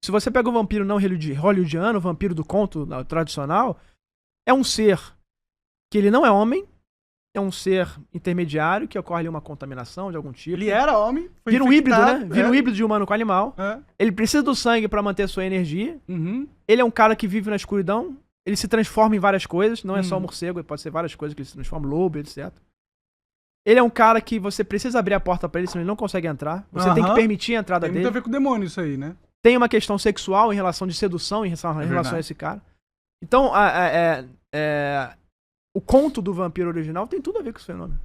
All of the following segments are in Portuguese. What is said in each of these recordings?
Se você pega o vampiro não hollywoodiano, o vampiro do conto tradicional, é um ser que ele não é homem, é um ser intermediário, que ocorre ali uma contaminação de algum tipo. Ele era homem, foi vira um híbrido, infectado, né? Vira um híbrido de humano com animal. É. Ele precisa do sangue pra manter sua energia. Uhum. Ele é um cara que vive na escuridão. Ele se transforma em várias coisas. Não é só morcego, pode ser várias coisas que ele se transforma, lobo, etc. Ele é um cara que você precisa abrir a porta pra ele, senão ele não consegue entrar. Você tem que permitir a entrada Tem dele. muito a ver com o demônio isso aí, né? Tem uma questão sexual em relação de sedução em relação a esse cara. Então, o conto do vampiro original tem tudo a ver com esse fenômeno.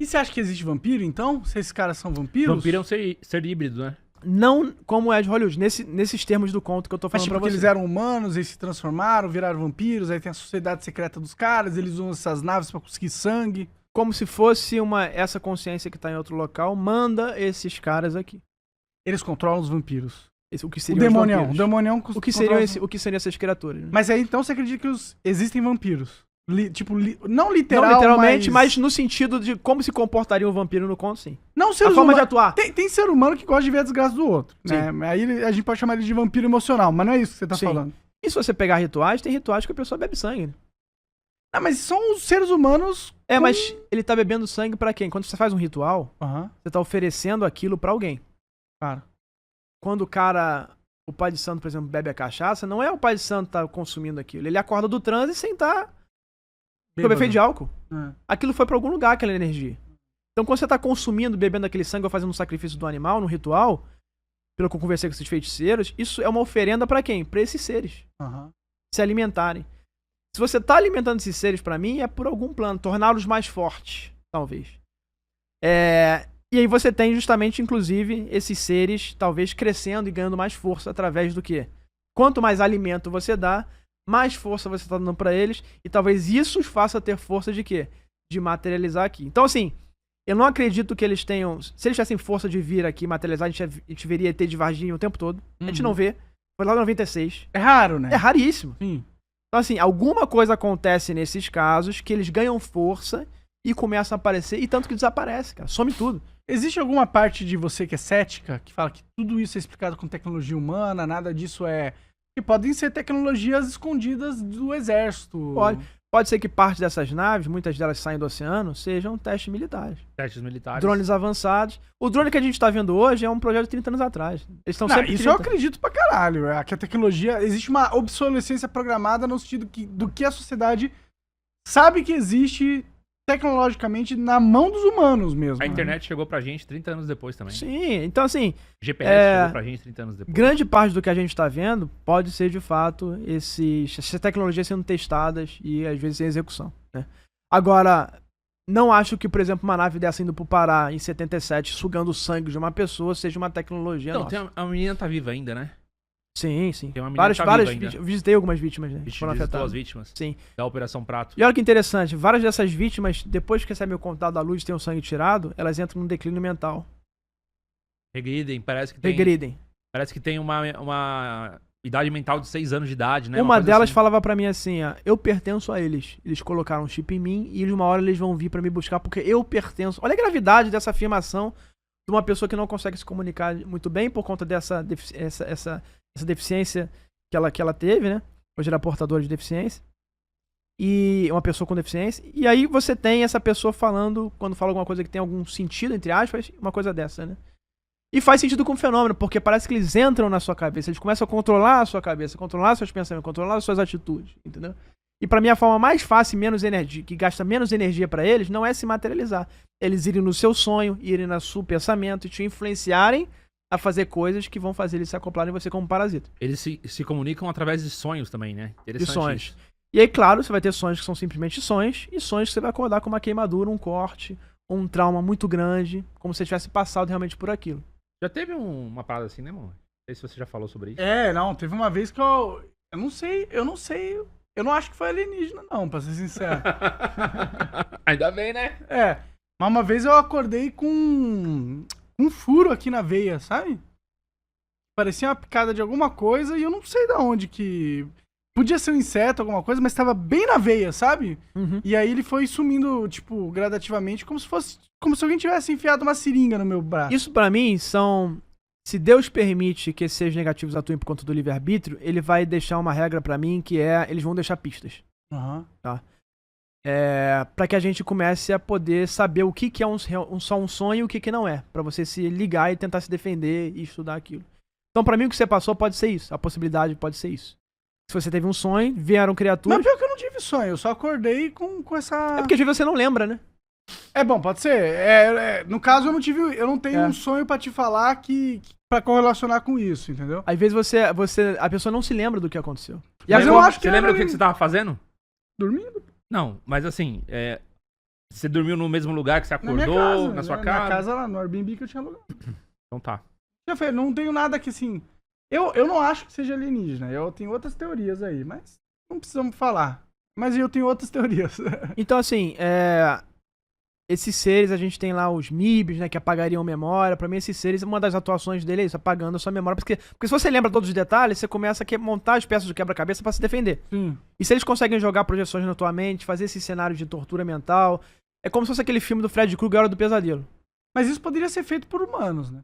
E você acha que existe vampiro, então? Se esses caras são vampiros? Vampiro é um ser híbrido, né? Não como é de Hollywood, nesses termos do conto que eu tô falando pra você. Eles eram humanos, eles se transformaram, viraram vampiros, aí tem a sociedade secreta dos caras, eles usam essas naves pra conseguir sangue. Como se fosse essa consciência que tá em outro local, manda esses caras aqui. Eles controlam os vampiros. O que O seriam demonião. O os demonião o que seriam essas criaturas? Né? Mas aí então você acredita que existem vampiros? Não literal, não literalmente, mas no sentido de como se comportaria um vampiro no conto, sim. Não a forma de atuar. Tem ser humano que gosta de ver a desgraça do outro. Né? Aí a gente pode chamar ele de vampiro emocional, mas não é isso que você tá falando. E se você pegar rituais, tem rituais que a pessoa bebe sangue. Né? Não, mas são os seres humanos. Mas ele tá bebendo sangue pra quem? Quando você faz um ritual, você tá oferecendo aquilo pra alguém. Claro. Quando o pai de santo, por exemplo, bebe a cachaça, não é o pai de santo que tá consumindo aquilo. Ele acorda do transe sem estar sob efeito de álcool. Aquilo foi pra algum lugar, aquela energia. Então quando você tá consumindo, bebendo aquele sangue ou fazendo um sacrifício do animal, no ritual, pelo que eu conversei com esses feiticeiros, isso é uma oferenda pra quem? Pra esses seres. Se alimentarem. Se você tá alimentando esses seres pra mim, é por algum plano. Torná-los mais fortes, talvez. E aí você tem justamente, inclusive, esses seres talvez crescendo e ganhando mais força através do quê? Quanto mais alimento você dá, mais força você tá dando pra eles. E talvez isso os faça ter força de quê? De materializar aqui. Então, assim, eu não acredito que eles tenham... Se eles tivessem força de vir aqui materializar, a gente veria ET de Varginha o tempo todo. A gente não vê. Foi lá em 96. É raro, né? É raríssimo. Sim. Então, assim, alguma coisa acontece nesses casos que eles ganham força e começam a aparecer, e tanto que desaparece, cara. Some tudo. Existe alguma parte de você que é cética, que fala que tudo isso é explicado com tecnologia humana, nada disso é... Que podem ser tecnologias escondidas do exército. Pode ser que parte dessas naves, muitas delas saem do oceano, sejam testes militares. Testes militares. Drones avançados. O drone que a gente tá vendo hoje é um projeto de 30 anos atrás. Eles estão sempre isso 30. Eu acredito pra caralho. Que a tecnologia... Existe uma obsolescência programada no sentido do que a sociedade sabe que existe tecnologicamente na mão dos humanos mesmo. A internet chegou pra gente 30 anos depois também. Sim, então assim... GPS chegou pra gente 30 anos depois. Grande parte do que a gente tá vendo pode ser, de fato, essas tecnologias sendo testadas e, às vezes, em execução. Né? Agora, não acho que, por exemplo, uma nave dessa indo pro Pará em 77, sugando o sangue de uma pessoa, seja uma tecnologia nossa. A menina tá viva ainda, né? Sim, sim. Tem uma menina várias vítimas. Visitei algumas vítimas, né? Foram afetadas. As vítimas? Sim. Da Operação Prato. E olha que interessante, várias dessas vítimas, depois que recebem o contato da luz e tem o sangue tirado, elas entram num declínio mental. Regridem, parece que tem... Regridem. Parece que tem uma idade mental de 6 anos de idade, né? Uma delas falava pra mim assim, eu pertenço a eles. Eles colocaram um chip em mim e uma hora eles vão vir pra me buscar porque eu pertenço. Olha a gravidade dessa afirmação de uma pessoa que não consegue se comunicar muito bem por conta dessa deficiência que ela teve, né? Hoje ela é portadora de deficiência. E uma pessoa com deficiência. E aí você tem essa pessoa falando, quando fala alguma coisa que tem algum sentido, entre aspas, uma coisa dessa, né? E faz sentido com o fenômeno, porque parece que eles entram na sua cabeça, eles começam a controlar a sua cabeça, controlar seus pensamentos, controlar as suas atitudes, entendeu? E pra mim a forma mais fácil e menos energia, que gasta menos energia pra eles, não é se materializar. Eles irem no seu sonho, irem no seu pensamento e te influenciarem a fazer coisas que vão fazer eles se acoplarem em você como parasita. Eles se comunicam através de sonhos também, né? De sonhos. E aí, claro, você vai ter sonhos que são simplesmente sonhos, e sonhos que você vai acordar com uma queimadura, um corte, ou um trauma muito grande, como se você tivesse passado realmente por aquilo. Já teve uma parada assim, né, mano? Não sei se você já falou sobre isso. Não, teve uma vez que eu não sei, eu não acho que foi alienígena não, pra ser sincero. Ainda bem, né? Mas uma vez eu acordei com um furo aqui na veia, sabe? Parecia uma picada de alguma coisa e eu não sei de onde que... Podia ser um inseto, alguma coisa, mas tava bem na veia, sabe? Uhum. E aí ele foi sumindo, tipo, gradativamente, como se alguém tivesse enfiado uma seringa no meu braço. Isso pra mim são se Deus permite que esses seres negativos atuem por conta do livre-arbítrio, ele vai deixar uma regra pra mim que é, eles vão deixar pistas. Tá? Pra que a gente comece a poder saber o que é só um sonho e o que não é. Pra você se ligar e tentar se defender e estudar aquilo. Então, pra mim, o que você passou pode ser isso. A possibilidade pode ser isso. Se você teve um sonho, vieram criaturas... Não, pior que eu não tive sonho. Eu só acordei com essa... É porque às vezes você não lembra, né? É bom, pode ser. No caso, eu não tenho um sonho pra te falar pra correlacionar com isso, entendeu? Às vezes a pessoa não se lembra do que aconteceu. Mas eu acho que você lembra o que você tava fazendo? Dormindo? Não, mas assim, você dormiu no mesmo lugar que você acordou, na minha casa, na sua Na casa? casa lá, no Airbnb que eu tinha alugado. Então tá. Já falei, não tenho nada que assim... Eu não acho que seja alienígena. Eu tenho outras teorias aí, mas não precisamos falar. Mas eu tenho outras teorias. Então, assim, esses seres, a gente tem lá os MIBs, né, que apagariam memória. Pra mim, esses seres, uma das atuações dele é isso, apagando a sua memória. Porque se você lembra todos os detalhes, você começa a montar as peças do quebra-cabeça pra se defender. Sim. E se eles conseguem jogar projeções na tua mente, fazer esses cenários de tortura mental, é como se fosse aquele filme do Fred Krueger, A Hora do Pesadelo. Mas isso poderia ser feito por humanos, né?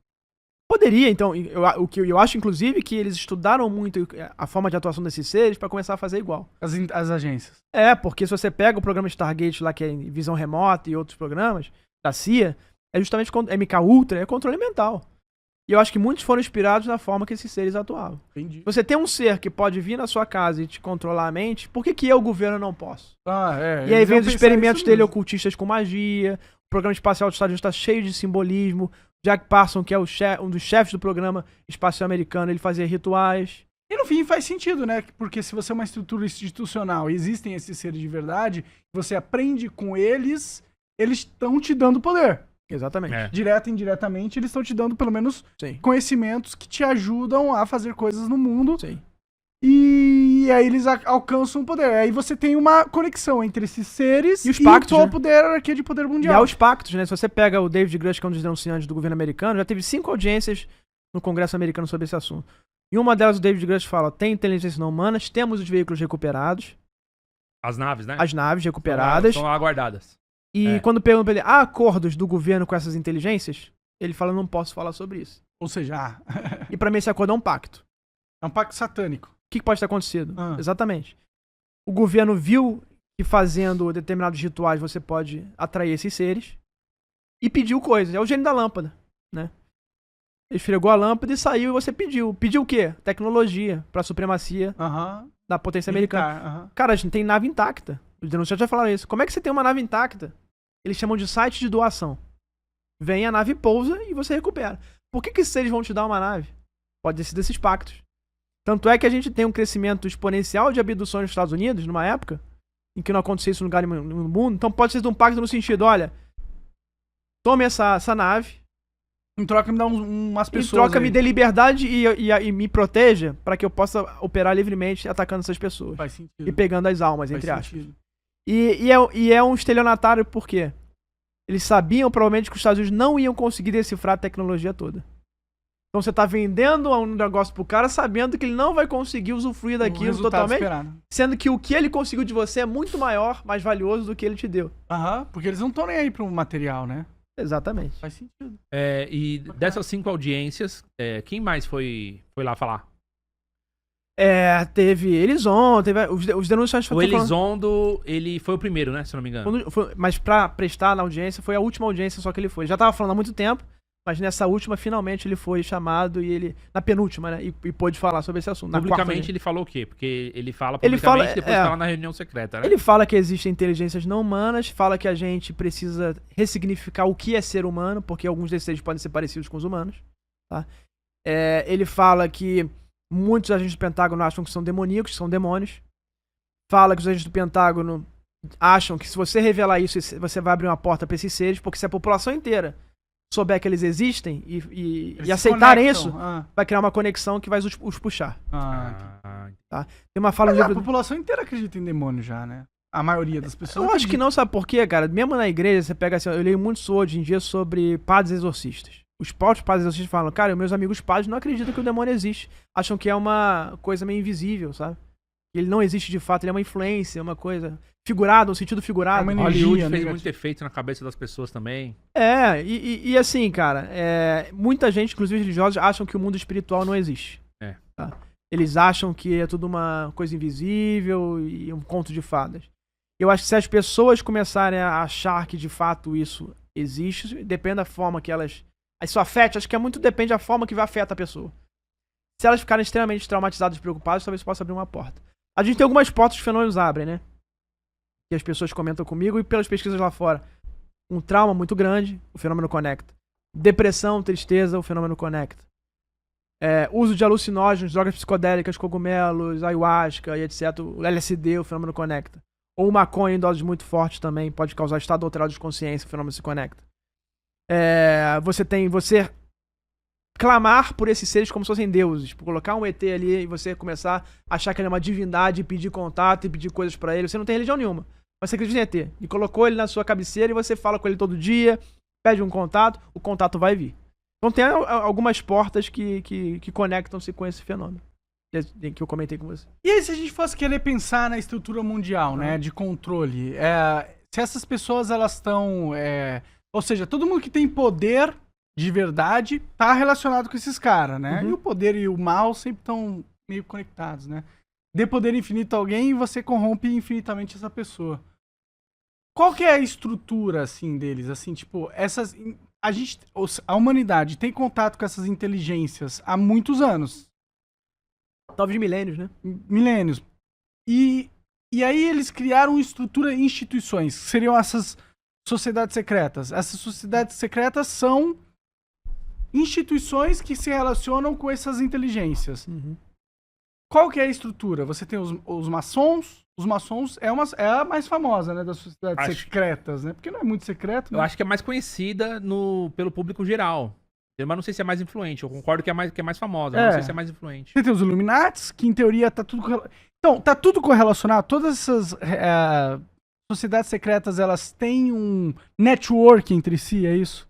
Poderia, então, o que eu acho, inclusive, que eles estudaram muito a forma de atuação desses seres pra começar a fazer igual. As agências. Porque se você pega o programa Stargate lá, que é visão remota e outros programas da CIA, é justamente MK Ultra, é controle mental. E eu acho que muitos foram inspirados na forma que esses seres atuavam. Entendi. Você tem um ser que pode vir na sua casa e te controlar a mente, por que eu, governo, não posso? E aí vem os experimentos dele ocultistas com magia, o programa espacial dos Estados Unidos está cheio de simbolismo. Jack Parsons, que é um dos chefes do programa espacial americano, ele fazia rituais. E no fim faz sentido, né? Porque se você é uma estrutura institucional e existem esses seres de verdade, você aprende com eles, eles estão te dando poder. Exatamente. Direto e indiretamente, eles estão te dando pelo menos Sim. conhecimentos que te ajudam a fazer coisas no mundo. Sim. E aí eles alcançam o poder. Aí você tem uma conexão entre esses seres e os pactos, o topo da hierarquia de poder mundial. E há os pactos, né? Se você pega o David Grush, que é um dos denunciantes do governo americano, já teve 5 audiências no Congresso americano sobre esse assunto. E uma delas, o David Grush fala, tem inteligência não humanas, temos os veículos recuperados. As naves, né? As naves recuperadas. Estão aguardadas. E quando perguntam pra ele, há acordos do governo com essas inteligências? Ele fala, não posso falar sobre isso. Ou seja, E pra mim esse acordo é um pacto. é um pacto satânico. O que pode ter acontecido? Exatamente. O governo viu que fazendo determinados rituais você pode atrair esses seres e pediu coisas. É o gênio da lâmpada, né? Ele esfregou a lâmpada e saiu e você pediu. Pediu o quê? Tecnologia pra supremacia da potência americana. Cara, a gente tem nave intacta. Os denunciantes já falaram isso. Como é que você tem uma nave intacta? Eles chamam de site de doação. Vem a nave, pousa e você recupera. Por que esses seres vão te dar uma nave? Pode ser desses pactos. Tanto é que a gente tem um crescimento exponencial de abduções nos Estados Unidos, numa época em que não acontecia isso no lugar no mundo. Então pode ser de um pacto no sentido, olha, tome essa nave. Em troca me dá umas pessoas. Em troca aí. me dê liberdade e me proteja para que eu possa operar livremente atacando essas pessoas. Faz sentido. E pegando as almas, Faz entre aspas. sentido. E é um estelionatário por quê? Eles sabiam provavelmente que os Estados Unidos não iam conseguir decifrar a tecnologia toda. Então você tá vendendo um negócio pro cara sabendo que ele não vai conseguir usufruir daquilo totalmente. Esperado. Sendo que o que ele conseguiu de você é muito maior, mais valioso do que ele te deu. Porque eles não estão nem aí pro material, né? Exatamente. Faz sentido. E dessas 5 audiências, quem mais foi lá falar? Teve Elizondo, teve os denunciantes... O Elizondo, ele foi o primeiro, né? Se eu não me engano. Mas pra prestar na audiência, foi a última audiência só que ele foi. Ele já tava falando há muito tempo, mas nessa última, finalmente, ele foi chamado e ele... Na penúltima, né? E pôde falar sobre esse assunto. Publicamente ele falou o quê? Porque ele fala publicamente e depois fala na reunião secreta, né? Ele fala que existem inteligências não humanas, fala que a gente precisa ressignificar o que é ser humano, porque alguns desses seres podem ser parecidos com os humanos, tá? Ele fala que muitos agentes do Pentágono acham que são demoníacos, que são demônios. Fala que os agentes do Pentágono acham que se você revelar isso, você vai abrir uma porta pra esses seres, porque se a população inteira souber que eles existem e aceitarem isso, vai criar uma conexão que vai os puxar. Tá? Tem uma fala a população inteira acredita em demônio já, né? A maioria das pessoas. Eu acho que não, sabe por quê, cara? Mesmo na igreja, você pega assim, eu leio muito hoje em dia sobre padres exorcistas. Os próprios padres exorcistas falam, cara, meus amigos padres não acreditam que o demônio existe. Acham que é uma coisa meio invisível, sabe? Ele não existe de fato, ele é uma influência, uma coisa figurada, um sentido figurado. É uma energia Hollywood fez negativa. muito efeito na cabeça das pessoas também. E assim, cara, muita gente, inclusive religiosos, acham que o mundo espiritual não existe. Tá? Eles acham que é tudo uma coisa invisível e um conto de fadas. Eu acho que se as pessoas começarem a achar que de fato isso existe, depende da forma que elas... Isso afeta, acho que muito depende da forma que vai afetar a pessoa. Se elas ficarem extremamente traumatizadas e preocupadas, talvez possa abrir uma porta. A gente tem algumas portas que os fenômenos abrem, né? Que as pessoas comentam comigo e pelas pesquisas lá fora. Um trauma muito grande, o fenômeno conecta. Depressão, tristeza, o fenômeno conecta. Uso de alucinógenos, drogas psicodélicas, cogumelos, ayahuasca e etc. O LSD, o fenômeno conecta. Ou maconha em doses muito fortes também, pode causar estado alterado de consciência, o fenômeno se conecta. Você clamar por esses seres como se fossem deuses. Colocar um ET ali e você começar a achar que ele é uma divindade e pedir contato e pedir coisas pra ele. Você não tem religião nenhuma. Mas você acredita em ET. E colocou ele na sua cabeceira e você fala com ele todo dia, pede um contato, o contato vai vir. Então tem algumas portas que conectam-se com esse fenômeno. Que eu comentei com você. E aí, se a gente fosse querer pensar na estrutura mundial, né, de controle, se essas pessoas, elas estão... ou seja, todo mundo que tem poder de verdade tá relacionado com esses caras, né? Uhum. E o poder e o mal sempre estão meio conectados, né? Dê poder infinito a alguém e você corrompe infinitamente essa pessoa. Qual que é a estrutura, assim, deles? Assim, tipo, a humanidade tem contato com essas inteligências há muitos anos. Talvez milênios, né? Milênios. E aí eles criaram estrutura e instituições, que seriam essas sociedades secretas. Essas sociedades secretas são instituições que se relacionam com essas inteligências. Uhum. Qual que é a estrutura? Você tem os maçons. Os maçons é a mais famosa, né, das sociedades secretas, né? Porque não é muito secreto, né? Eu acho que é mais conhecida pelo público geral. Mas não sei se é mais influente. Eu concordo que é mais famosa, mas não sei se é mais influente. Você tem os Illuminatis, que em teoria tá tudo... Então, tá tudo correlacionado. Todas essas sociedades secretas, elas têm um network entre si, é isso?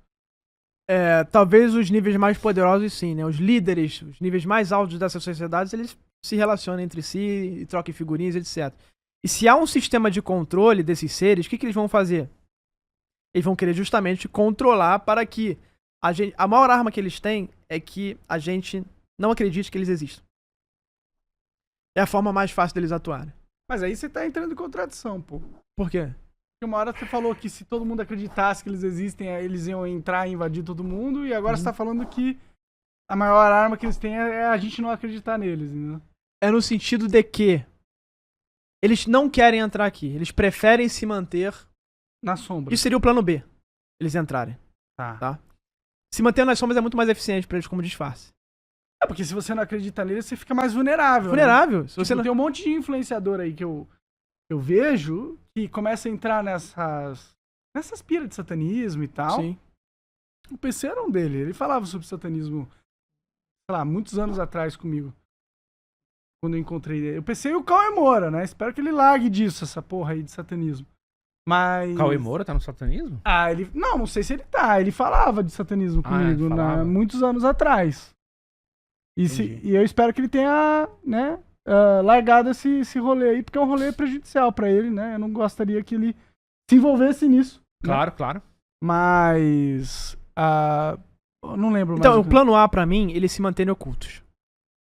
Talvez os níveis mais poderosos, sim, né? Os líderes, os níveis mais altos dessas sociedades, eles se relacionam entre si e trocam figurinhas, etc. E se há um sistema de controle desses seres, o que eles vão fazer? Eles vão querer justamente controlar para que a maior arma que eles têm é que a gente não acredite que eles existam. É a forma mais fácil deles atuarem. Mas aí você tá entrando em contradição, pô. Por quê? Porque uma hora você falou que se todo mundo acreditasse que eles existem, eles iam entrar e invadir todo mundo, e agora você tá falando que a maior arma que eles têm é a gente não acreditar neles, né? É no sentido de que eles não querem entrar aqui. Eles preferem se manter... Na sombra. Isso seria o plano B. Eles entrarem. Tá. Se manter nas sombras é muito mais eficiente pra eles como disfarce. Porque se você não acredita neles, você fica mais vulnerável. Vulnerável. Né? Se você não... Tem um monte de influenciador aí que eu vejo que começa a entrar nessas piras de satanismo e tal. Sim. O PC era um dele. Ele falava sobre satanismo, sei lá, muitos anos atrás comigo. Quando eu encontrei ele. O PC e o Cauê Moura, né? Espero que ele largue disso, essa porra aí de satanismo. Mas... Cauê Moura tá no satanismo? ele... Não sei se ele tá. Ele falava de satanismo comigo, muitos anos atrás. E eu espero que ele tenha, né, largado esse rolê aí, porque é um rolê prejudicial pra ele, né? Eu não gostaria que ele se envolvesse nisso. Claro, né? claro. Mas... eu não lembro mais. Então, o plano A, pra mim, eles se mantêm ocultos.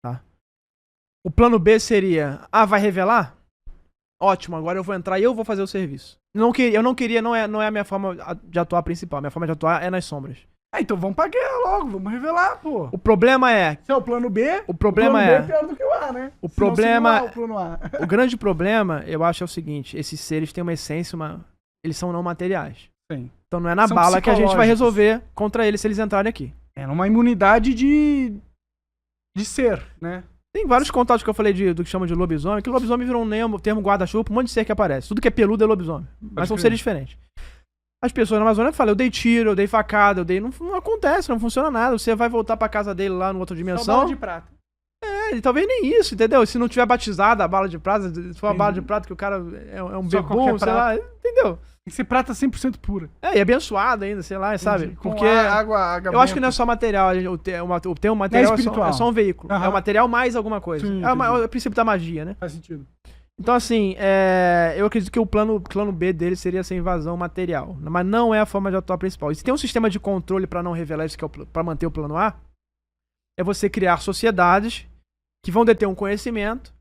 Tá? O plano B seria... vai revelar? Ótimo, agora eu vou entrar e eu vou fazer o serviço. Eu não queria, não é a minha forma de atuar principal. Minha forma de atuar é nas sombras. Então vamos pra guerra logo, vamos revelar, pô. O problema é... Se é o plano B, o problema plano é... B é pior do que o A, né? O problema... o plano A. O grande problema, eu acho, é o seguinte. Esses seres têm uma essência, eles são não materiais. Sim. Então não é na São bala que a gente vai psicológicos. resolver contra eles se eles entrarem aqui. É uma imunidade de ser, né? Tem vários contatos que eu falei do que chama de lobisomem, que lobisomem virou um termo guarda-chuva, um monte de ser que aparece. Tudo que é peludo é lobisomem. Mas são seres diferentes. As pessoas na Amazônia falam, eu dei tiro, eu dei facada, eu dei... Não acontece, não funciona nada. Você vai voltar pra casa dele lá numa outra dimensão. Só bala de prata. talvez nem isso, entendeu? Se não tiver batizada a bala de prata, se for uma bala de prata que o cara é um bebum, sei lá, entendeu? Tem que ser prata 100% pura. E abençoado ainda, sei lá, sabe? Com Porque água eu acho que não é só material, o termo material é só um veículo. É o material mais alguma coisa. Sim, é o princípio da magia, né? Faz sentido. Então, assim, eu acredito que o plano B dele seria essa invasão material. Mas não é a forma de atuar principal. E se tem um sistema de controle pra não revelar isso, que é pra manter o plano A, é você criar sociedades que vão deter um conhecimento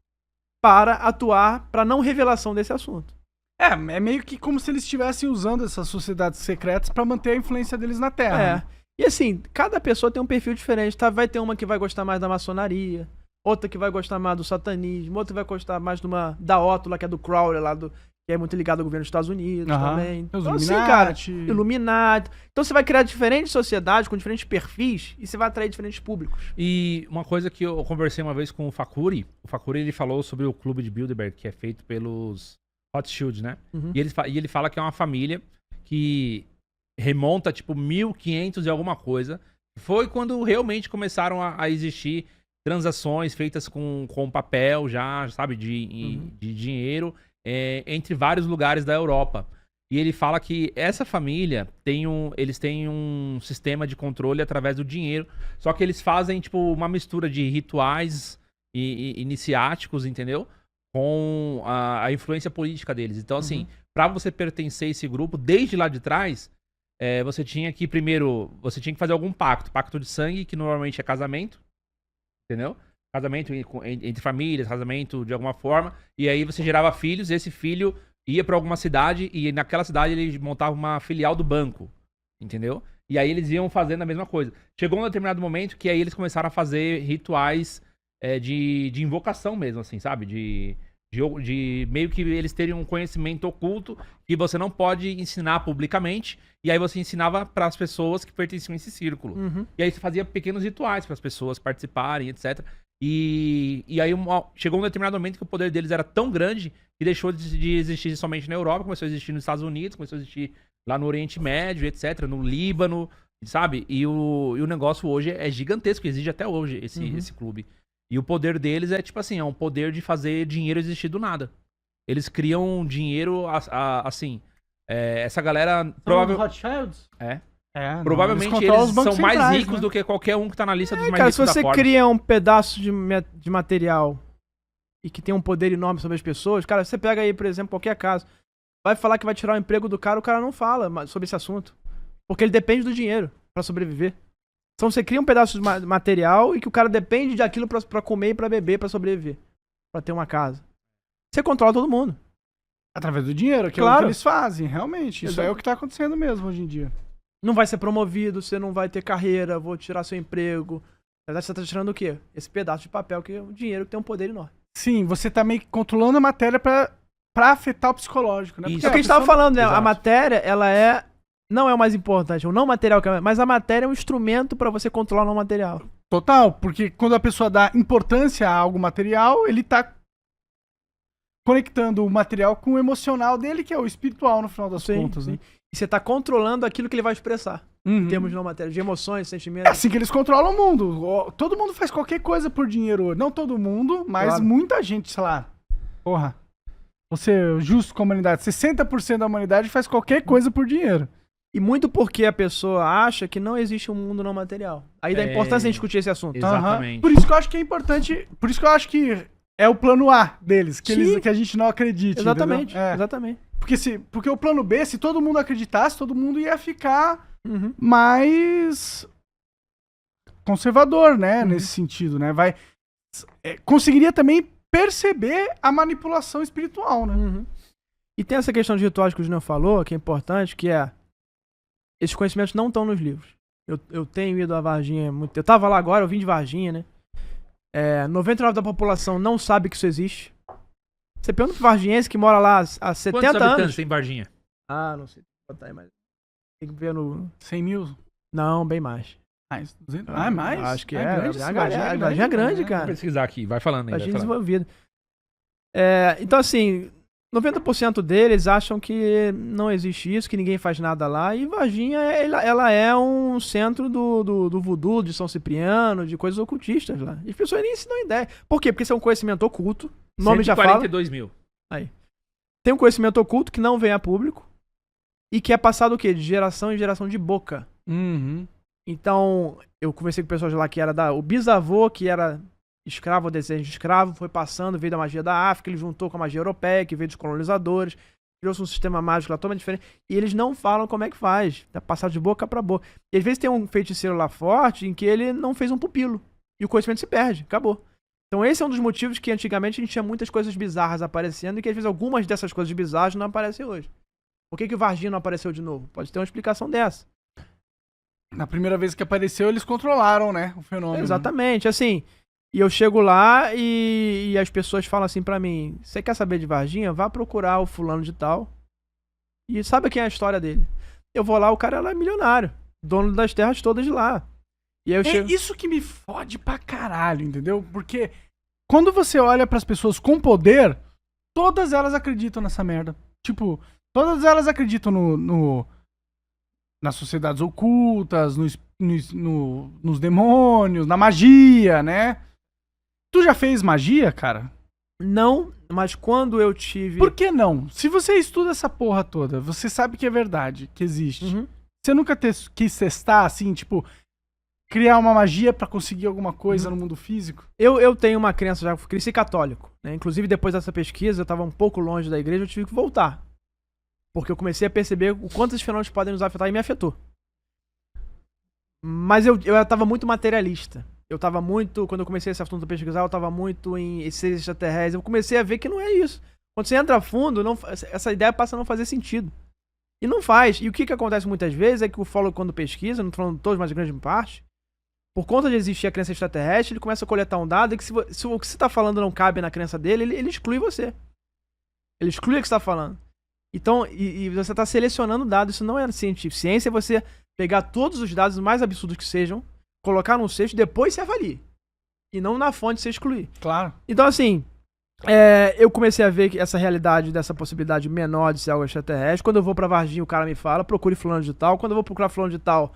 para atuar pra não revelação desse assunto. É meio que como se eles estivessem usando essas sociedades secretas pra manter a influência deles na Terra. Né? E assim, cada pessoa tem um perfil diferente, tá? Vai ter uma que vai gostar mais da maçonaria, outra que vai gostar mais do satanismo, outra vai gostar mais da Ótula, que é do Crowley, que é muito ligado ao governo dos Estados Unidos também. Então, assim, cara, Illuminati. Então você vai criar diferentes sociedades com diferentes perfis e você vai atrair diferentes públicos. E uma coisa que eu conversei uma vez com o Fakuri ele falou sobre o clube de Bilderberg, que é feito pelos Rothschild, né? Uhum. E ele fala que é uma família que remonta, tipo, 1500 e alguma coisa. Foi quando realmente começaram a existir transações feitas com papel já, sabe, de dinheiro entre vários lugares da Europa. E ele fala que essa família eles têm um sistema de controle através do dinheiro, só que eles fazem, tipo, uma mistura de rituais iniciáticos, entendeu? Com a influência política deles. Então, assim, pra você pertencer a esse grupo, desde lá de trás, você tinha que, primeiro, fazer algum pacto de sangue, que normalmente é casamento, entendeu? Casamento entre famílias, casamento de alguma forma, e aí você gerava filhos, e esse filho ia pra alguma cidade, e naquela cidade ele montava uma filial do banco, entendeu? E aí eles iam fazendo a mesma coisa. Chegou um determinado momento que aí eles começaram a fazer rituais de invocação mesmo, assim, sabe? De meio que eles terem um conhecimento oculto que você não pode ensinar publicamente, e aí você ensinava para as pessoas que pertenciam a esse círculo. E aí você fazia pequenos rituais para as pessoas participarem, etc. E aí chegou um determinado momento que o poder deles era tão grande que deixou de existir somente na Europa, começou a existir nos Estados Unidos, começou a existir lá no Oriente Médio, etc., no Líbano, sabe? E o negócio hoje é gigantesco, existe até hoje esse clube. E o poder deles é, tipo assim, é um poder de fazer dinheiro existir do nada. Eles criam dinheiro, assim... essa galera... Rothschilds? Provavelmente eles são mais ricos, né, do que qualquer um que tá na lista dos mais ricos da Forbes. Se você cria um pedaço de material e que tem um poder enorme sobre as pessoas, cara, você pega aí, por exemplo, qualquer caso, vai falar que vai tirar o emprego do cara, o cara não fala sobre esse assunto. Porque ele depende do dinheiro pra sobreviver. Então você cria um pedaço de material e que o cara depende daquilo pra comer e pra beber, pra sobreviver. Pra ter uma casa. Você controla todo mundo. Através do dinheiro, que é o que eles fazem, realmente. Isso é o que tá acontecendo mesmo hoje em dia. Não vai ser promovido, você não vai ter carreira, vou tirar seu emprego. Na verdade, você tá tirando o quê? Esse pedaço de papel, que é o dinheiro que tem um poder enorme. Sim, você tá meio que controlando a matéria pra afetar o psicológico, né? Isso. É o que a gente tava falando, né? Exato. A matéria, ela não é o mais importante, o não material, mas a matéria é um instrumento pra você controlar o não material. Total, porque quando a pessoa dá importância a algo material, ele tá conectando o material com o emocional dele, que é o espiritual, no final das contas, né? E você tá controlando aquilo que ele vai expressar, em termos de não matéria, de emoções, sentimentos. É assim que eles controlam o mundo. Todo mundo faz qualquer coisa por dinheiro. Não todo mundo, mas muita gente, sei lá. Porra. Você, justo com a humanidade, 60% da humanidade faz qualquer coisa por dinheiro. E muito porque a pessoa acha que não existe um mundo não material. Aí dá importância em discutir esse assunto. Exatamente. Por isso que eu acho que é importante. Por isso que eu acho que é o plano A deles, que a gente não acredita. Exatamente. Exatamente. Porque o plano B, se todo mundo acreditasse, todo mundo ia ficar mais conservador, né? Nesse sentido, né? Conseguiria também perceber a manipulação espiritual, né? E tem essa questão de rituais que o Júnior falou, que é importante, que esses conhecimentos não estão nos livros. Eu tenho ido a Varginha muito tempo. Eu tava lá agora, eu vim de Varginha, né? 99% da população não sabe que isso existe. Você pergunta pro varginhense que mora lá há 70 anos. Quantos habitantes tem Varginha? Não sei botar aí, mas tem que ver no... 100 mil? Não, bem mais. Mais? 200? É mais? Acho que Varginha é grande, cara. Vou pesquisar aqui, vai falando aí. Varginha desenvolvida. Então, assim, 90% deles acham que não existe isso, que ninguém faz nada lá. E Varginha, ela é um centro do voodoo, de São Cipriano, de coisas ocultistas lá. E as pessoas nem se dão ideia. Por quê? Porque isso é um conhecimento oculto. O nome já fala. 142 mil. Aí. Tem um conhecimento oculto que não vem a público. E que é passado o quê? De geração em geração de boca. Uhum. Então, eu conversei com pessoas lá que era o bisavô, que era escravo, desejo de escravo, foi passando, veio da magia da África, ele juntou com a magia europeia, que veio dos colonizadores, criou-se um sistema mágico lá totalmente diferente, e eles não falam como é que faz, tá passado de boca pra boca. E às vezes tem um feiticeiro lá forte em que ele não fez um pupilo, e o conhecimento se perde, acabou. Então esse é um dos motivos que antigamente a gente tinha muitas coisas bizarras aparecendo, e que às vezes algumas dessas coisas bizarras não aparecem hoje. Por que o Varginha não apareceu de novo? Pode ter uma explicação dessa. Na primeira vez que apareceu, eles controlaram, né, o fenômeno. Exatamente, assim... E eu chego lá e as pessoas falam assim pra mim, você quer saber de Varginha? Vá procurar o fulano de tal. E sabe quem é a história dele? Eu vou lá, o cara é milionário. Dono das terras todas de lá. E aí eu chego... isso que me fode pra caralho, entendeu? Porque quando você olha pras pessoas com poder, todas elas acreditam nessa merda. Tipo, todas elas acreditam nas sociedades ocultas, nos demônios, na magia, né? Tu já fez magia, cara? Não, mas quando eu tive... Por que não? Se você estuda essa porra toda, você sabe que é verdade, que existe. Uhum. Você nunca quis testar, assim, tipo, criar uma magia pra conseguir alguma coisa no mundo físico? Eu tenho uma crença, já cresci católico, né? Inclusive depois dessa pesquisa, eu tava um pouco longe da igreja, eu tive que voltar. Porque eu comecei a perceber o quanto esses fenômenos podem nos afetar e me afetou. Mas eu tava muito materialista. Eu tava muito, quando eu comecei esse assunto a pesquisar, eu tava muito em seres extraterrestres. Eu comecei a ver que não é isso. Quando você entra a fundo, essa ideia passa a não fazer sentido. E não faz. E o que acontece muitas vezes é que o ufólogo, quando pesquisa, não tô falando todos, mas grande parte, por conta de existir a crença extraterrestre, ele começa a coletar um dado e que se o que você tá falando não cabe na crença dele, ele exclui você. Ele exclui o que você tá falando. Então, e você tá selecionando dados, isso não é científico. Ciência é você pegar todos os dados, mais absurdos que sejam, colocar num cesto e depois se avalie. E não na fonte se excluir. Claro. Então, assim, eu comecei a ver que essa realidade dessa possibilidade menor de ser algo extraterrestre. Quando eu vou pra Varginha, o cara me fala, procure fulano de tal. Quando eu vou procurar fulano de tal,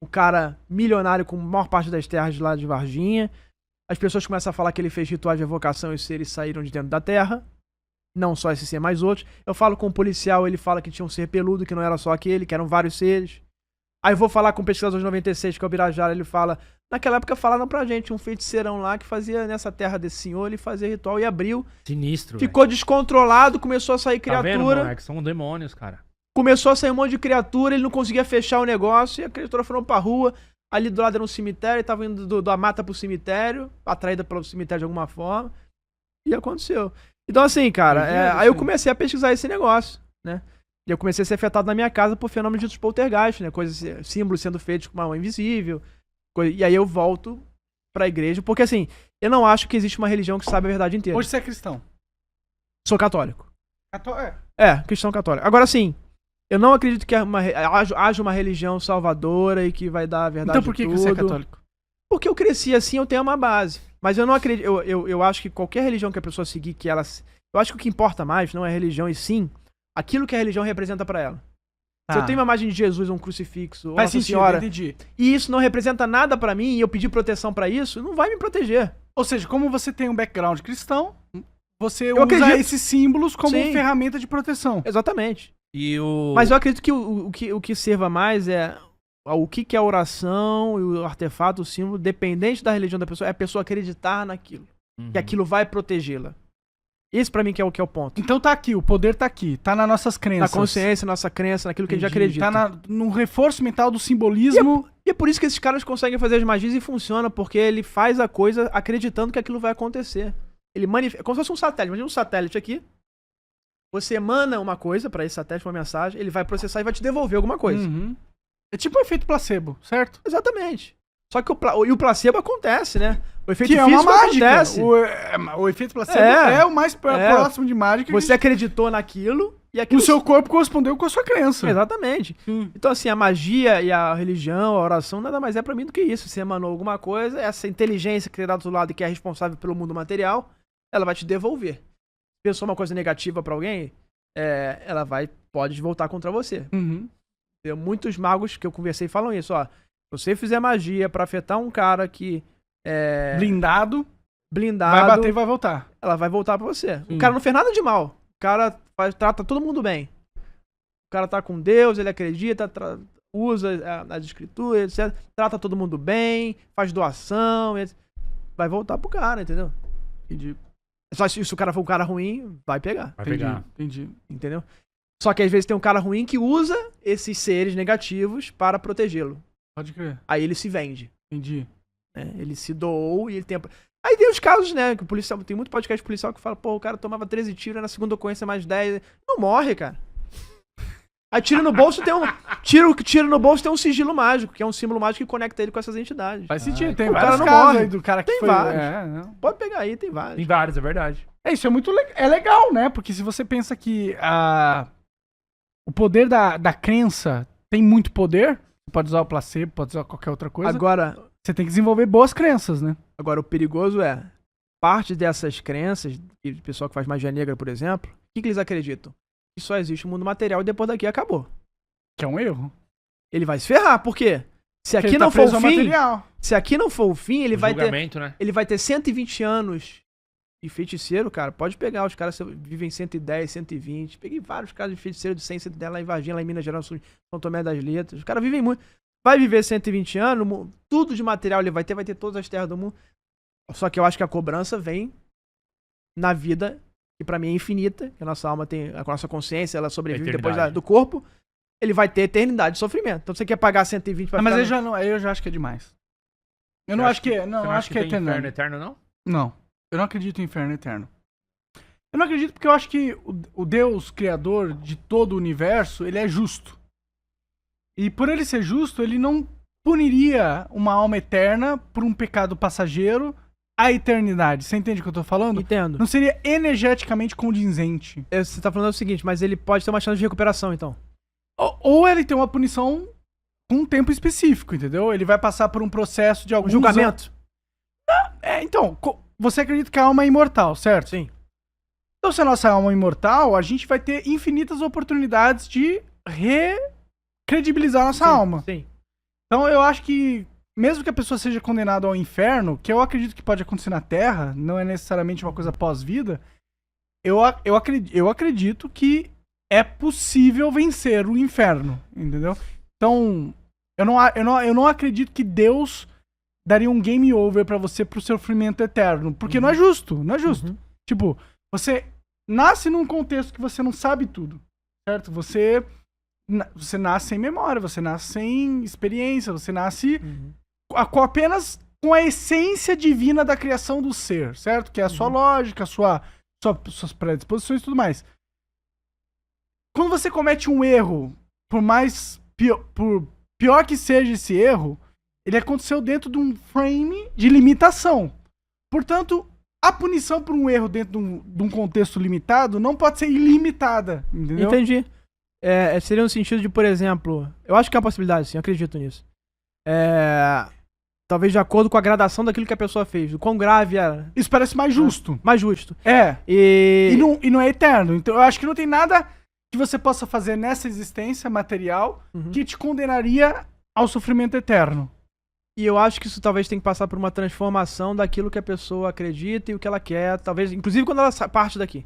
o cara milionário com a maior parte das terras de lá de Varginha. As pessoas começam a falar que ele fez rituais de evocação e os seres saíram de dentro da terra. Não só esse ser, mas outros. Eu falo com um policial, ele fala que tinha um ser peludo, que não era só aquele, que eram vários seres. Aí eu vou falar com o pesquisador de 96, que é o Birajara, ele fala... Naquela época falaram pra gente, um feiticeirão lá que fazia nessa terra desse senhor, ele fazia ritual e abriu. Sinistro, ficou descontrolado, começou a sair criatura. Tá vendo, moleque? São demônios, cara. Começou a sair um monte de criatura, ele não conseguia fechar o negócio, e a criatura foi pra rua. Ali do lado era um cemitério, ele tava indo da mata pro cemitério, atraída pelo cemitério de alguma forma. E aconteceu. Então assim, cara, aí eu comecei a pesquisar esse negócio, né? E eu comecei a ser afetado na minha casa por fenômenos de poltergeist, né? Coisas, símbolos sendo feitos com uma mão invisível. E aí eu volto pra igreja, porque assim, eu não acho que existe uma religião que sabe a verdade inteira. Hoje você é cristão? Sou católico. Cristão católico. Agora sim, eu não acredito que haja uma religião salvadora e que vai dar a verdade. Então por que você é católico? Porque eu cresci assim, eu tenho uma base. Mas eu não acredito, eu acho que qualquer religião que a pessoa seguir, eu acho que o que importa mais não é a religião, e sim aquilo que a religião representa pra ela. Se eu tenho uma imagem de Jesus, um crucifixo, ou Nossa Senhora, entendi. E isso não representa nada pra mim, e eu pedir proteção pra isso, não vai me proteger. Ou seja, como você tem um background cristão, você usa esses símbolos como ferramenta de proteção. Exatamente. Mas eu acredito que o que serva mais é o que é a oração, e o artefato, o símbolo, dependente da religião da pessoa, é a pessoa acreditar naquilo. Que aquilo vai protegê-la. Esse pra mim que é o ponto. Então tá aqui, o poder tá aqui, tá nas nossas crenças. Na consciência, nossa crença, naquilo que a gente acredita. Tá no reforço mental do simbolismo. E é por isso que esses caras conseguem fazer as magias e funciona, porque ele faz a coisa acreditando que aquilo vai acontecer. Ele manifesta, como se fosse um satélite. Imagina um satélite aqui. Você emana uma coisa pra esse satélite, uma mensagem, ele vai processar e vai te devolver alguma coisa. É tipo um efeito placebo, certo? Exatamente. Só que o placebo acontece, né? O efeito físico é uma mágica. Acontece. O efeito placebo é o mais próximo de mágica. Você acreditou naquilo e aquilo... O seu corpo correspondeu com a sua crença. Exatamente. Então assim, a magia e a religião, a oração, nada mais é pra mim do que isso. Você emanou alguma coisa, essa inteligência que está do outro lado e que é responsável pelo mundo material, ela vai te devolver. pensou uma coisa negativa pra alguém, ela pode voltar contra você. Tem muitos magos que eu conversei falam isso, ó. Se você fizer magia pra afetar um cara que blindado, vai bater e vai voltar. Ela vai voltar pra você. Sim. O cara não fez nada de mal. O cara trata todo mundo bem. O cara tá com Deus, ele acredita, usa as escrituras, etc. Trata todo mundo bem, faz doação, etc. Vai voltar pro cara, entendeu? Entendi. Só se o cara for um cara ruim, vai pegar. Vai pegar. Entendi. Entendeu? Só que às vezes tem um cara ruim que usa esses seres negativos para protegê-lo. Pode crer. Aí ele se vende. Entendi. Ele se doou e ele tem... Aí tem os casos, né, que o policial... Tem muito podcast policial que fala, pô, o cara tomava 13 tiros, na segunda ocorrência mais 10... Não morre, cara. Aí tiro no bolso tem um... Tiro no bolso tem um sigilo mágico, que é um símbolo mágico que conecta ele com essas entidades. Faz sentido. Tem o vários cara não casos morre. aí do cara que Tem foi... vários. Pode pegar aí, tem vários. Tem vários, é verdade. Isso é muito legal, né? Porque se você pensa que o poder da crença tem muito poder, você pode usar o placebo, pode usar qualquer outra coisa. Agora, você tem que desenvolver boas crenças, né? Agora, o perigoso parte dessas crenças, o pessoal que faz magia negra, por exemplo, o que eles acreditam? Que só existe um mundo material e depois daqui acabou. Que é um erro. Ele vai se ferrar, por quê? Se aqui não for o fim, se aqui não for o fim, ele vai ter, né? ele vai ter 120 anos de feiticeiro, cara. Pode pegar, os caras vivem 110, 120. Peguei vários casos de feiticeiro de 100, 110 lá em Varginha, lá em Minas Gerais, São Tomé das Letras. Os caras vivem muito. Vai viver 120 anos, tudo de material ele vai ter todas as terras do mundo. Só que eu acho que a cobrança vem na vida, que pra mim é infinita, que a nossa alma tem, a nossa consciência, ela sobrevive depois do corpo. Ele vai ter eternidade de sofrimento. Então você quer pagar 120 pra mas eu já acho que é demais. Eu não acho que... Não, acho que é eterno. Inferno eterno, não? Não. Eu não acredito em inferno eterno. Eu não acredito porque eu acho que o Deus criador de todo o universo, ele é justo. E por ele ser justo, ele não puniria uma alma eterna por um pecado passageiro a eternidade. Você entende o que eu tô falando? Entendo. Não seria energeticamente condizente. Você tá falando o seguinte, mas ele pode ter uma chance de recuperação, então. Ou ele tem uma punição com um tempo específico, entendeu? Ele vai passar por um processo de algum julgamento. Então, você acredita que a alma é imortal, certo? Sim. Então, se a nossa alma é imortal, a gente vai ter infinitas oportunidades de recredibilizar a nossa alma. Sim. Então, eu acho que, mesmo que a pessoa seja condenada ao inferno, que eu acredito que pode acontecer na Terra, não é necessariamente uma coisa pós-vida, eu acredito que é possível vencer o inferno, entendeu? Então, eu não acredito que Deus daria um game over pra você pro sofrimento eterno, porque não é justo, não é justo. Tipo, você nasce num contexto que você não sabe tudo, certo? Você nasce sem memória, você nasce sem experiência, você nasce apenas com a essência divina da criação do ser, certo? Que é a sua lógica, suas predisposições e tudo mais. Quando você comete um erro, por pior que seja esse erro, ele aconteceu dentro de um frame de limitação. Portanto, a punição por um erro dentro de um contexto limitado não pode ser ilimitada, entendeu? Entendi. Seria no sentido de, por exemplo, eu acho que é uma possibilidade, sim, eu acredito nisso. Talvez de acordo com a gradação daquilo que a pessoa fez, do quão grave era. Isso parece mais justo. Mais justo. E não é eterno. Então eu acho que não tem nada que você possa fazer nessa existência material que te condenaria ao sofrimento eterno. E eu acho que isso talvez tenha que passar por uma transformação daquilo que a pessoa acredita e o que ela quer, talvez, inclusive quando ela parte daqui.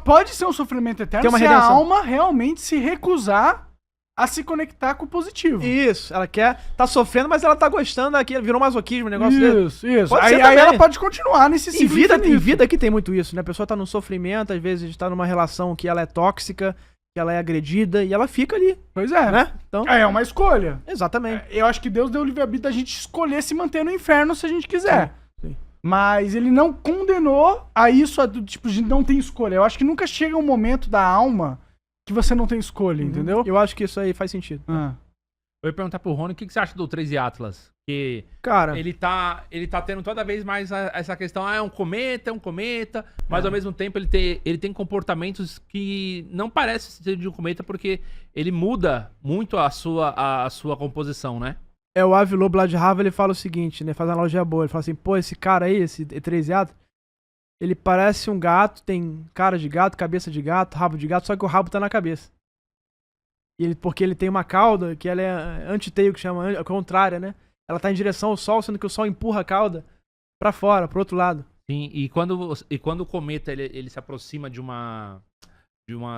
Pode ser um sofrimento eterno tem uma se redenção. A alma realmente se recusar a se conectar com o positivo. Isso, ela tá sofrendo, mas ela tá gostando daquilo, virou masoquismo o negócio dele. Isso. Aí ela pode continuar nesse ciclo. Em vida aqui tem muito isso, né? A pessoa tá num sofrimento, às vezes tá numa relação que ela é tóxica, que ela é agredida, e ela fica ali. Pois é. Né? Então, é uma escolha. Exatamente. Eu acho que Deus deu o livre-arbítrio da gente escolher se manter no inferno se a gente quiser. Sim. Mas ele não condenou a isso, do tipo, de não tem escolha. Eu acho que nunca chega um momento da alma que você não tem escolha, entendeu? Eu acho que isso aí faz sentido. Eu ia perguntar pro Rony o que você acha do 13 Atlas? Que cara, ele tá tendo toda vez mais essa questão, é um cometa, mas ao mesmo tempo ele tem comportamentos que não parecem ser de um cometa, porque ele muda muito a sua composição, né? O Avi Lobo lá de Harvard, ele fala o seguinte, né? Faz uma analogia boa. Ele fala assim, pô, esse cara aí, esse 13 Atlas, Ele parece um gato, tem cara de gato, cabeça de gato, rabo de gato, só que o rabo tá na cabeça. Porque ele tem uma cauda que ela é anti-tail, que chama, contrária, né? Ela tá em direção ao sol, sendo que o sol empurra a cauda pra fora, pro outro lado. Sim, e quando o cometa ele se aproxima de uma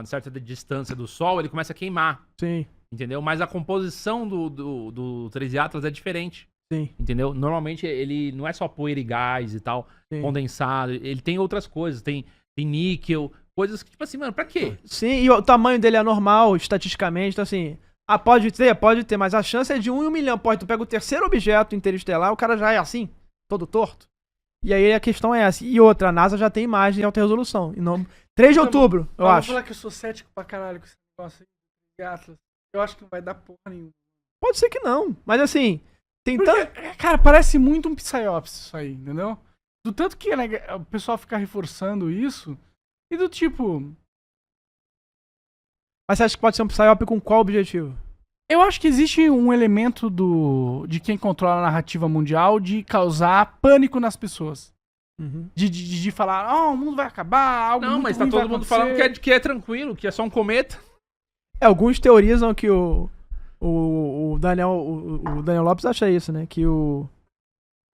certa distância do sol, ele começa a queimar. Sim. Entendeu? Mas a composição do 13 Atlas é diferente. Sim. Entendeu? Normalmente ele não é só poeira e gás e tal, Sim. condensado. Ele tem outras coisas, tem níquel, coisas que, tipo assim, mano, pra quê? Sim, e o tamanho dele é normal, estatisticamente, então assim... pode ter, mas a chance é de 1 em 1 milhão. Tu pega o terceiro objeto interestelar, o cara já é assim, todo torto. E aí a questão é essa. E outra, a NASA já tem imagem em alta resolução. 3 de outubro, eu acho. Vou falar que eu sou cético pra caralho com esse negócio aí de Atlas. Eu acho que não vai dar porra nenhuma. Pode ser que não, mas assim... Cara, parece muito um Psyops isso aí, entendeu? Do tanto que o pessoal fica reforçando isso, e do tipo... Mas você acha que pode ser um Psyop com qual objetivo? Eu acho que existe um elemento de quem controla a narrativa mundial de causar pânico nas pessoas. Uhum. De falar, o mundo vai acabar, algo muito mas tá ruim todo vai mundo acontecer. falando que é tranquilo, que é só um cometa. Alguns teorizam que o Daniel Lopes acha isso, né? Que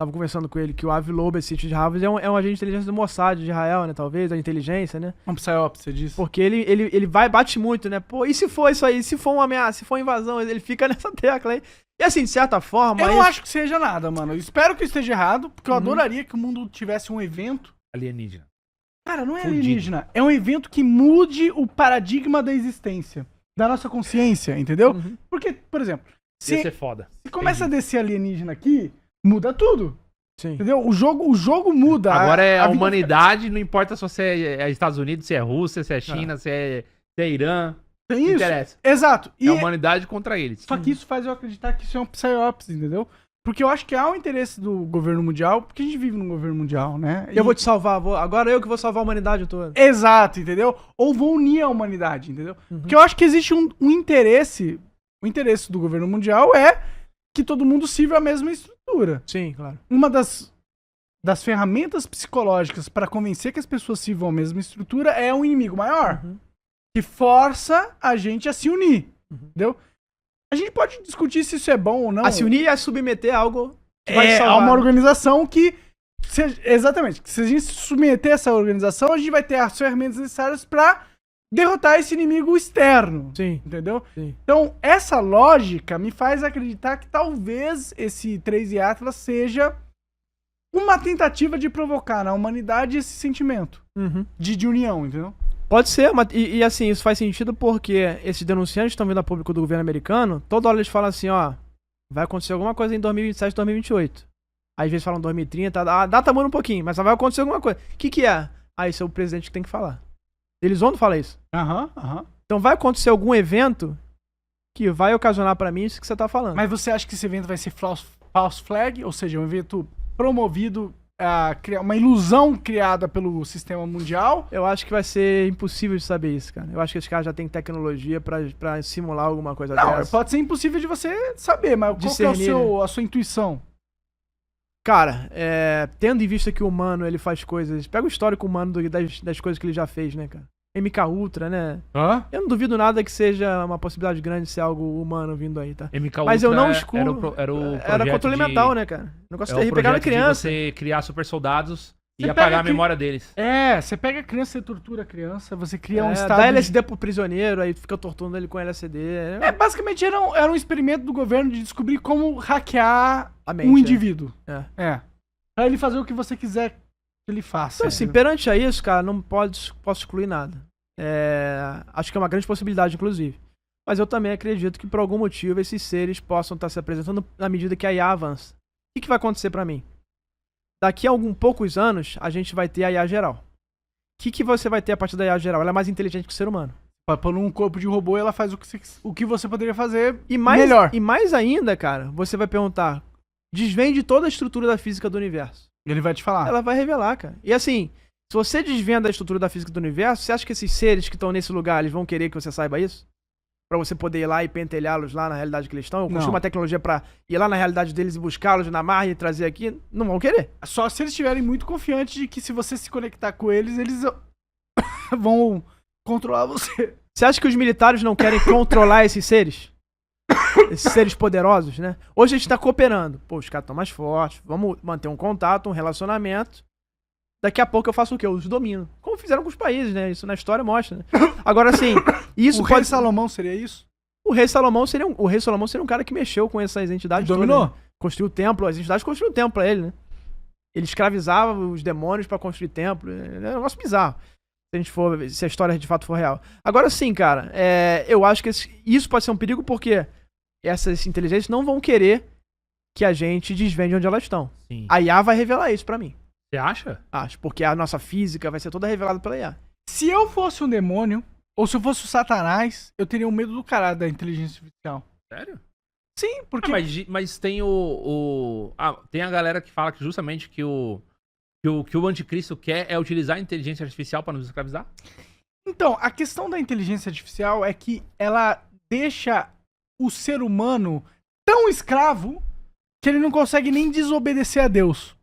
tava conversando com ele, que o Avi Loeb, esse sítio de Harvard, é um agente de inteligência do Mossad de Israel, né? Talvez, a inteligência, né? Um Psyops, você disse. Porque ele bate muito, né? Pô, e se for isso aí? Se for uma ameaça, se for invasão, ele fica nessa tecla aí. E assim, de certa forma... Eu não acho que seja nada, mano. Eu espero que eu esteja errado, porque eu adoraria que o mundo tivesse um evento... Alienígena. Cara, não é alienígena. É um evento que mude o paradigma da existência. Da nossa consciência, entendeu? Uhum. Porque, por exemplo... Ia ser foda. Se começa a descer alienígena aqui, muda tudo. Sim. Entendeu? O jogo muda. Agora a vida humanidade, não importa se você é Estados Unidos, se é Rússia, se é China, se é Irã. Tem Não isso. interessa. Exato. É a humanidade contra eles. Só que isso faz eu acreditar que isso é um Psyops, entendeu? Porque eu acho que há um interesse do governo mundial, porque a gente vive num governo mundial, né? Eu vou te salvar, agora eu que vou salvar a humanidade toda. Exato, entendeu? Ou vou unir a humanidade, entendeu? Uhum. Porque eu acho que existe um interesse. O interesse do governo mundial é que todo mundo sirva a mesma estrutura. Sim, claro. Uma das ferramentas psicológicas para convencer que as pessoas sirvam a mesma estrutura é um inimigo maior. Uhum. Que força a gente a se unir. Uhum. Entendeu? A gente pode discutir se isso é bom ou não. A se unir e a submeter a algo que vai É salvar. uma organização que... exatamente. Se a gente se submeter a essa organização, a gente vai ter as ferramentas necessárias para derrotar esse inimigo externo. Sim. Entendeu? Sim. Então, essa lógica me faz acreditar que talvez esse 13 Atlas seja uma tentativa de provocar na humanidade esse sentimento Uhum. de união, entendeu? Pode ser, e assim, isso faz sentido porque esses denunciantes estão vindo a público do governo americano, toda hora eles falam assim, vai acontecer alguma coisa em 2027, 2028. Aí às vezes falam 2030, a data muda um pouquinho, mas vai acontecer alguma coisa. O que é? Isso é o presidente que tem que falar. Eles vão falar isso. Então vai acontecer algum evento que vai ocasionar pra mim isso que você tá falando. Mas você acha que esse evento vai ser false flag? Ou seja, um evento promovido, uma ilusão criada pelo sistema mundial? Eu acho que vai ser impossível de saber isso, cara. Eu acho que esse cara já tem tecnologia pra simular alguma coisa Não, dessa. pode ser impossível de você saber, mas Discernir, qual que é a sua intuição? Cara, tendo em vista que o humano, ele faz coisas... Pega o histórico humano das coisas que ele já fez, né, cara? MK Ultra, né? Eu não duvido nada que seja uma possibilidade grande de ser algo humano vindo aí, tá? MK Mas eu Ultra não excluo... Era controle mental, né, cara? Negócio É o terrível. Pegar na projeto de criança. você criar super soldados e Você apagar pega a memória deles. Você pega a criança, você tortura a criança, você cria um estado... Dá LSD pro prisioneiro, aí fica torturando ele com LSD. Basicamente era um experimento do governo de descobrir como hackear A mente, um indivíduo. Pra ele fazer o que você quiser que ele faça. Então, assim, perante a isso, cara, não posso excluir nada. Acho que é uma grande possibilidade, inclusive. Mas eu também acredito que, por algum motivo, esses seres possam estar se apresentando na medida que a IA avança. O que vai acontecer pra mim? Daqui a poucos anos, a gente vai ter a IA geral. O que você vai ter a partir da IA geral? Ela é mais inteligente que o ser humano. Pôr num corpo de robô, ela faz o que você poderia fazer melhor. E mais ainda, cara, você vai perguntar, desvende toda a estrutura da física do universo. Ele vai te falar. Ela vai revelar, cara. E assim, se você desvenda a estrutura da física do universo, você acha que esses seres que estão nesse lugar, eles vão querer que você saiba isso? pra você poder ir lá e pentelhá-los lá na realidade que eles estão? Eu construir uma tecnologia pra ir lá na realidade deles e buscá-los na marra e trazer aqui? Não vão querer. Só se eles estiverem muito confiantes de que se você se conectar com eles, eles vão controlar você. Você acha que os militares não querem controlar esses seres? Esses seres poderosos, né? Hoje a gente tá cooperando. Pô, os caras estão mais fortes. Vamos manter um contato, um relacionamento. Daqui a pouco eu faço o quê? Eu os domino. Como fizeram com os países, né? Isso na história mostra, né? Agora, assim, isso rei Salomão seria isso? O rei Salomão seria um cara que mexeu com essas entidades todas. Dominou? Né? Construiu o templo, as entidades construíram o templo pra ele, né? Ele escravizava os demônios pra construir templo. É um negócio bizarro. Se a história de fato for real. Agora sim, cara, eu acho que isso pode ser um perigo porque essas inteligências não vão querer que a gente desvende onde elas estão. Sim. A IA vai revelar isso pra mim. Você acha? Acho, porque a nossa física vai ser toda revelada pela IA. Se eu fosse um demônio, ou se eu fosse o Satanás, eu teria um medo do caralho da inteligência artificial. Sério? Sim, porque... Mas tem tem a galera que fala que justamente que o anticristo quer é utilizar a inteligência artificial pra nos escravizar? Então, a questão da inteligência artificial é que ela deixa o ser humano tão escravo que ele não consegue nem desobedecer a Deus.